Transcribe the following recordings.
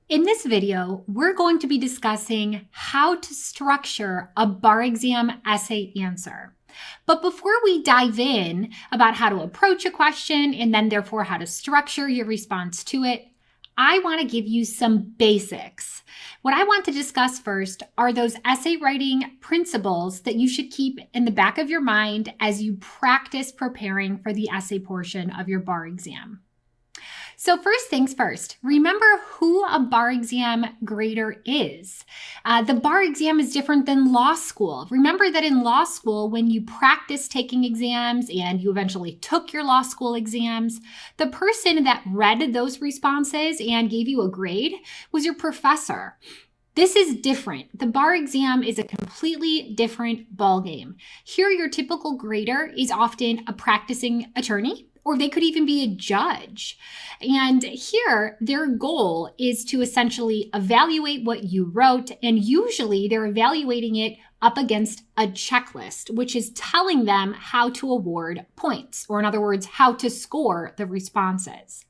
In this video, we're going to be discussing how to structure a bar exam essay answer. But before we dive in about how to approach a question and then therefore how to structure your response to it, I want to give you some basics. What I want to discuss first are those essay writing principles that you should keep in the back of your mind as you practice preparing for the essay portion of your bar exam. So first things first, remember who a bar exam grader is. The bar exam is different than law school. Remember that in law school, when you practice taking exams and you eventually took your law school exams, the person that read those responses and gave you a grade was your professor. This is different. The bar exam is a completely different ballgame. Here, your typical grader is often a practicing attorney, or they could even be a judge. And here, their goal is to essentially evaluate what you wrote, and usually they're evaluating it up against a checklist, which is telling them how to award points, or in other words, how to score the responses.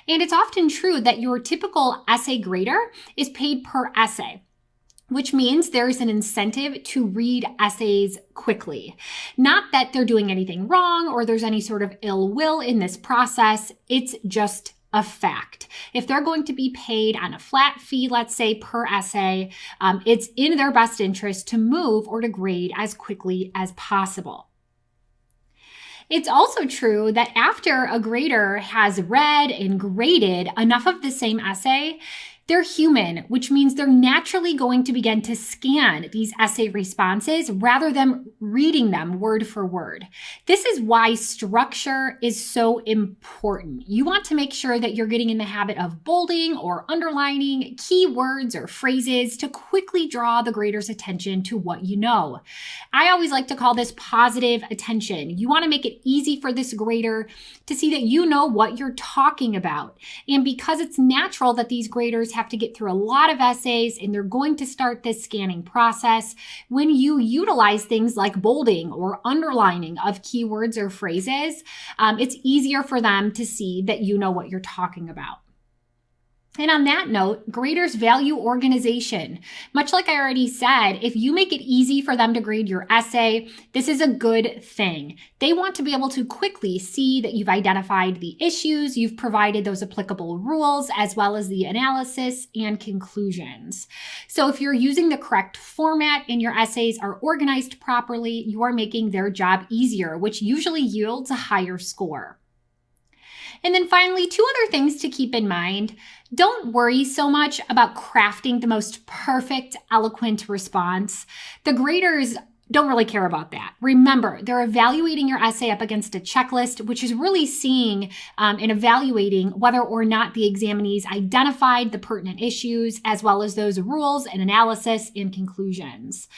And it's often true that your typical essay grader is paid per essay, which means there's an incentive to read essays quickly. Not that they're doing anything wrong or there's any sort of ill will in this process. It's just a fact. If they're going to be paid on a flat fee, let's say per essay, it's in their best interest to move or to grade as quickly as possible. It's also true that after a grader has read and graded enough of the same essay, they're human, which means they're naturally going to begin to scan these essay responses rather than reading them word for word. This is why structure is so important. You want to make sure that you're getting in the habit of bolding or underlining key words or phrases to quickly draw the grader's attention to what you know. I always like to call this positive attention. You want to make it easy for this grader to see that you know what you're talking about. And because it's natural that these graders have to get through a lot of essays and they're going to start this scanning process, when you utilize things like bolding or underlining of keywords or phrases, it's easier for them to see that you know what you're talking about. And on that note, graders value organization. Much like I already said, if you make it easy for them to grade your essay, this is a good thing. They want to be able to quickly see that you've identified the issues, you've provided those applicable rules, as well as the analysis and conclusions. So if you're using the correct format and your essays are organized properly, you are making their job easier, which usually yields a higher score. And then finally, two other things to keep in mind. Don't worry so much about crafting the most perfect, eloquent response. The graders don't really care about that. Remember, they're evaluating your essay up against a checklist, which is really seeing and evaluating whether or not the examinees identified the pertinent issues, as well as those rules and analysis and conclusions.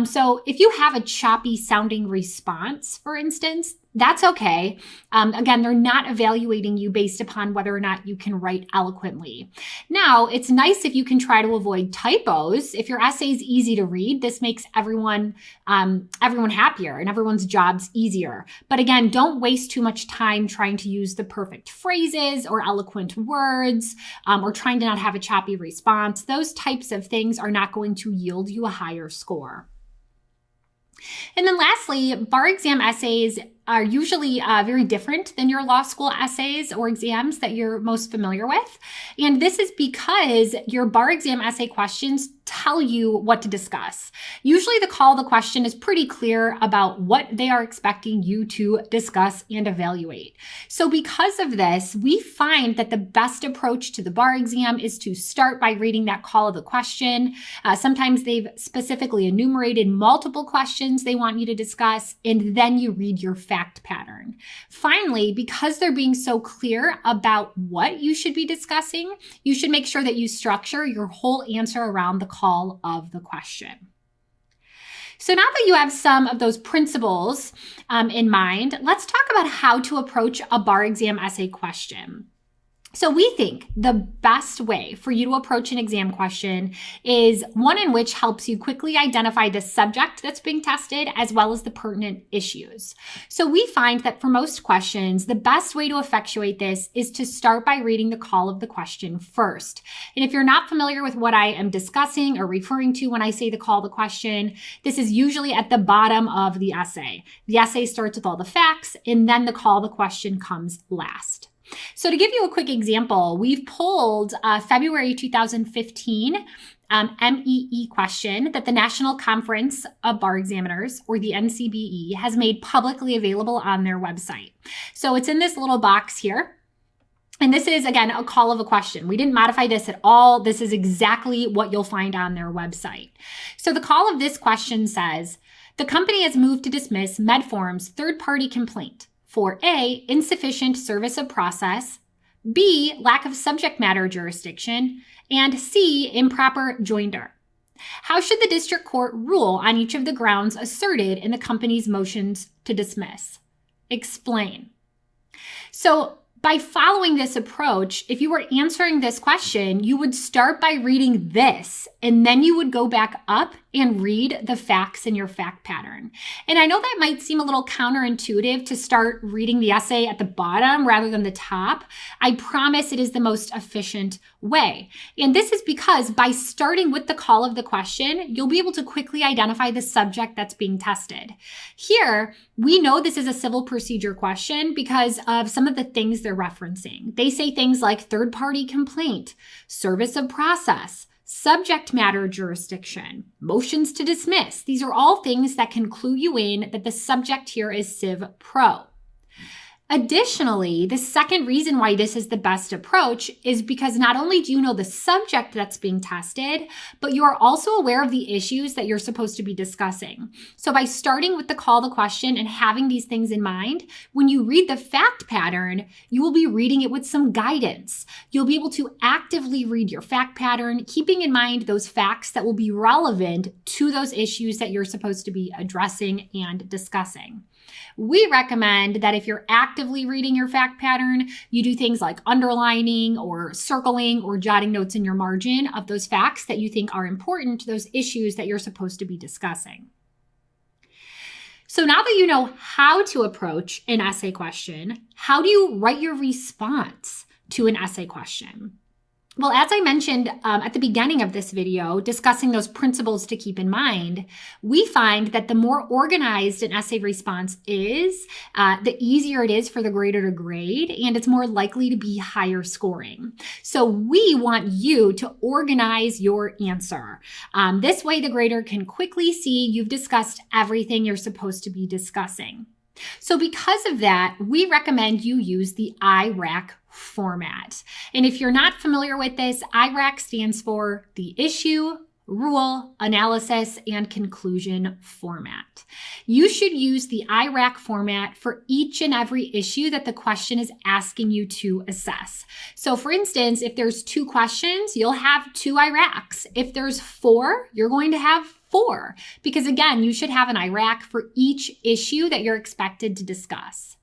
So if you have a choppy sounding response, for instance, that's okay. Again, they're not evaluating you based upon whether or not you can write eloquently. Now, it's nice if you can try to avoid typos. If your essay is easy to read, this makes everyone happier and everyone's jobs easier. But again, don't waste too much time trying to use the perfect phrases or eloquent words, or trying to not have a choppy response. Those types of things are not going to yield you a higher score. And then lastly, bar exam essays are usually very different than your law school essays or exams that you're most familiar with. And this is because your bar exam essay questions tell you what to discuss. Usually the call of the question is pretty clear about what they are expecting you to discuss and evaluate. So because of this, we find that the best approach to the bar exam is to start by reading that call of the question. Sometimes they've specifically enumerated multiple questions they want you to discuss, and then you read your fact pattern. Finally, because they're being so clear about what you should be discussing, you should make sure that you structure your whole answer around the call of the question. So now that you have some of those principles in mind, let's talk about how to approach a bar exam essay question. So we think the best way for you to approach an exam question is one in which helps you quickly identify the subject that's being tested as well as the pertinent issues. So we find that for most questions, the best way to effectuate this is to start by reading the call of the question first. And if you're not familiar with what I am discussing or referring to when I say the call of the question, this is usually at the bottom of the essay. The essay starts with all the facts, and then the call of the question comes last. So to give you a quick example, we've pulled February 2015 MEE question that the National Conference of Bar Examiners, or the NCBE, has made publicly available on their website. So it's in this little box here. And this is, again, a call of a question. We didn't modify this at all. This is exactly what you'll find on their website. So the call of this question says, the company has moved to dismiss Medform's third-party complaint for A, insufficient service of process, B, lack of subject matter jurisdiction, and C, improper joinder. How should the district court rule on each of the grounds asserted in the company's motions to dismiss? Explain. So by following this approach, if you were answering this question, you would start by reading this, and then you would go back up and read the facts in your fact pattern. And I know that might seem a little counterintuitive to start reading the essay at the bottom rather than the top. I promise it is the most efficient way. And this is because by starting with the call of the question, you'll be able to quickly identify the subject that's being tested. Here, we know this is a civil procedure question because of some of the things they're referencing. They say things like third-party complaint, service of process, subject matter jurisdiction, motions to dismiss. These are all things that can clue you in that the subject here is Civ Pro. Additionally, the second reason why this is the best approach is because not only do you know the subject that's being tested, but you are also aware of the issues that you're supposed to be discussing. So by starting with the call to question and having these things in mind, when you read the fact pattern, you will be reading it with some guidance. You'll be able to actively read your fact pattern, keeping in mind those facts that will be relevant to those issues that you're supposed to be addressing and discussing. We recommend that if you're actively reading your fact pattern, you do things like underlining or circling or jotting notes in your margin of those facts that you think are important to those issues that you're supposed to be discussing. So now that you know how to approach an essay question, how do you write your response to an essay question? Well, as I mentioned at the beginning of this video, discussing those principles to keep in mind, we find that the more organized an essay response is, the easier it is for the grader to grade, and it's more likely to be higher scoring. So we want you to organize your answer. This way, the grader can quickly see you've discussed everything you're supposed to be discussing. So because of that, we recommend you use the IRAC format. And if you're not familiar with this, IRAC stands for the issue, rule, analysis, and conclusion format. You should use the IRAC format for each and every issue that the question is asking you to assess. So for instance, if there's 2 questions, you'll have 2 IRACs. If there's 4, you're going to have 4, because again, you should have an IRAC for each issue that you're expected to discuss.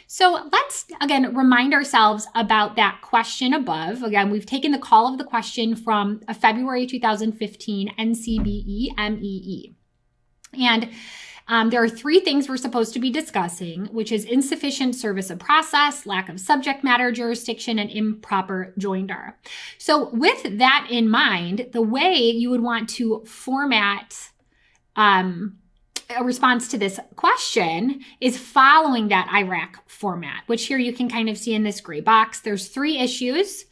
So let's, again, remind ourselves about that question above. Again, we've taken the call of the question from a February 2015 NCBE MEE. And there are 3 things we're supposed to be discussing, which is insufficient service of process, lack of subject matter jurisdiction, and improper joinder. So with that in mind, the way you would want to format a response to this question is following that IRAC format, which here you can kind of see in this gray box. There's 3 issues.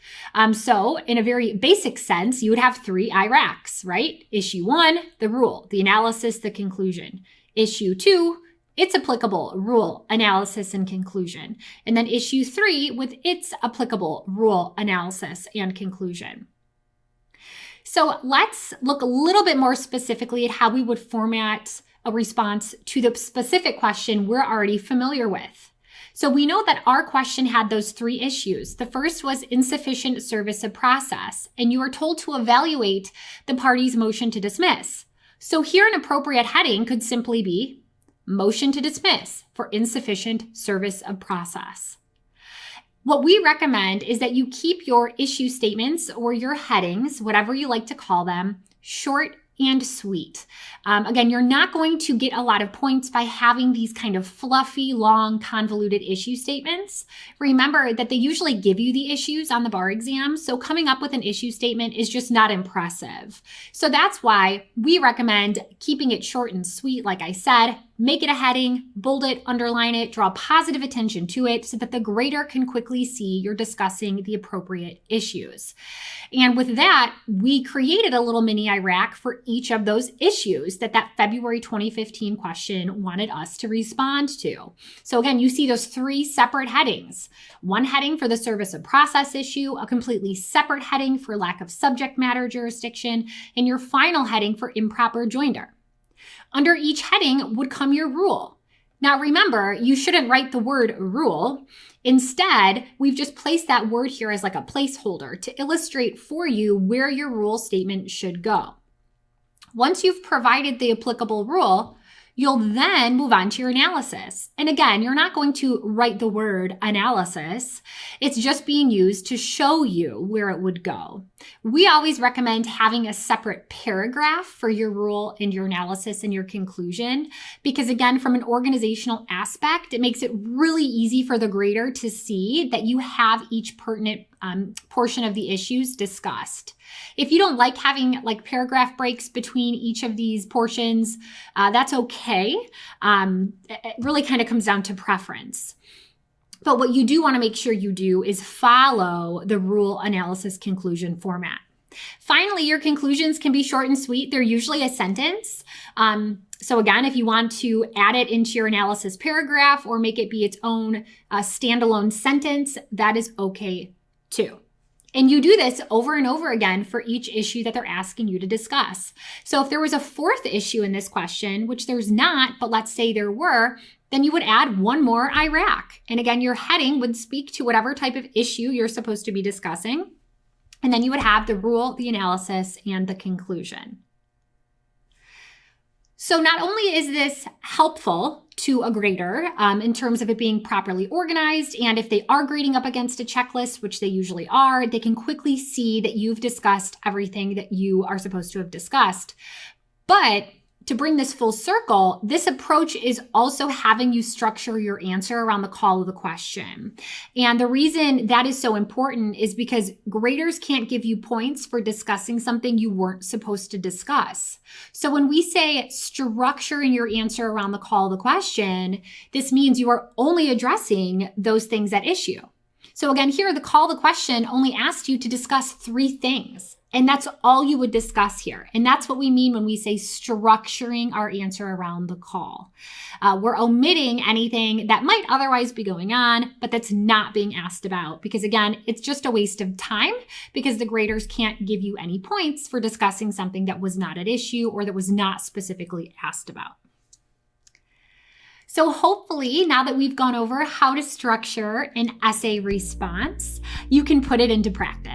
So in a very basic sense, you would have 3 IRACs, right? Issue 1, the rule, the analysis, the conclusion. Issue 2, its applicable rule, analysis, and conclusion. And then issue 3 with its applicable rule, analysis, and conclusion. So let's look a little bit more specifically at how we would format a response to the specific question we're already familiar with. So we know that our question had those 3 issues. The first was insufficient service of process, and you are told to evaluate the party's motion to dismiss. So here an appropriate heading could simply be motion to dismiss for insufficient service of process. What we recommend is that you keep your issue statements or your headings, whatever you like to call them, short and sweet. Again, you're not going to get a lot of points by having these kind of fluffy, long, convoluted issue statements. Remember that they usually give you the issues on the bar exam, so coming up with an issue statement is just not impressive. So that's why we recommend keeping it short and sweet, like I said. Make it a heading, bold it, underline it, draw positive attention to it so that the grader can quickly see you're discussing the appropriate issues. And with that, we created a little mini IRAC for each of those issues that February 2015 question wanted us to respond to. So again, you see those 3 separate headings. One heading for the service of process issue, a completely separate heading for lack of subject matter jurisdiction, and your final heading for improper joinder. Under each heading would come your rule. Now remember, you shouldn't write the word rule. Instead, we've just placed that word here as like a placeholder to illustrate for you where your rule statement should go. Once you've provided the applicable rule, you'll then move on to your analysis. And again, you're not going to write the word analysis. It's just being used to show you where it would go. We always recommend having a separate paragraph for your rule and your analysis and your conclusion, because again, from an organizational aspect, it makes it really easy for the grader to see that you have each pertinent portion of the issues discussed. If you don't like having like paragraph breaks between each of these portions, that's okay. It really kind of comes down to preference. But what you do want to make sure you do is follow the rule analysis conclusion format. Finally, your conclusions can be short and sweet. They're usually a sentence. So again, if you want to add it into your analysis paragraph or make it be its own standalone sentence, that is okay too. And you do this over and over again for each issue that they're asking you to discuss. So if there was a 4th issue in this question, which there's not, but let's say there were, then you would add one more IRAC. And again, your heading would speak to whatever type of issue you're supposed to be discussing. And then you would have the rule, the analysis, and the conclusion. So not only is this helpful to a grader in terms of it being properly organized, and if they are grading up against a checklist, which they usually are, they can quickly see that you've discussed everything that you are supposed to have discussed. But to bring this full circle, this approach is also having you structure your answer around the call of the question. And the reason that is so important is because graders can't give you points for discussing something you weren't supposed to discuss. So when we say structuring your answer around the call of the question, this means you are only addressing those things at issue. So again, here, the call of the question only asked you to discuss 3 things. And that's all you would discuss here. And that's what we mean when we say structuring our answer around the call. We're omitting anything that might otherwise be going on, but that's not being asked about. Because again, it's just a waste of time because the graders can't give you any points for discussing something that was not at issue or that was not specifically asked about. So hopefully, now that we've gone over how to structure an essay response, you can put it into practice.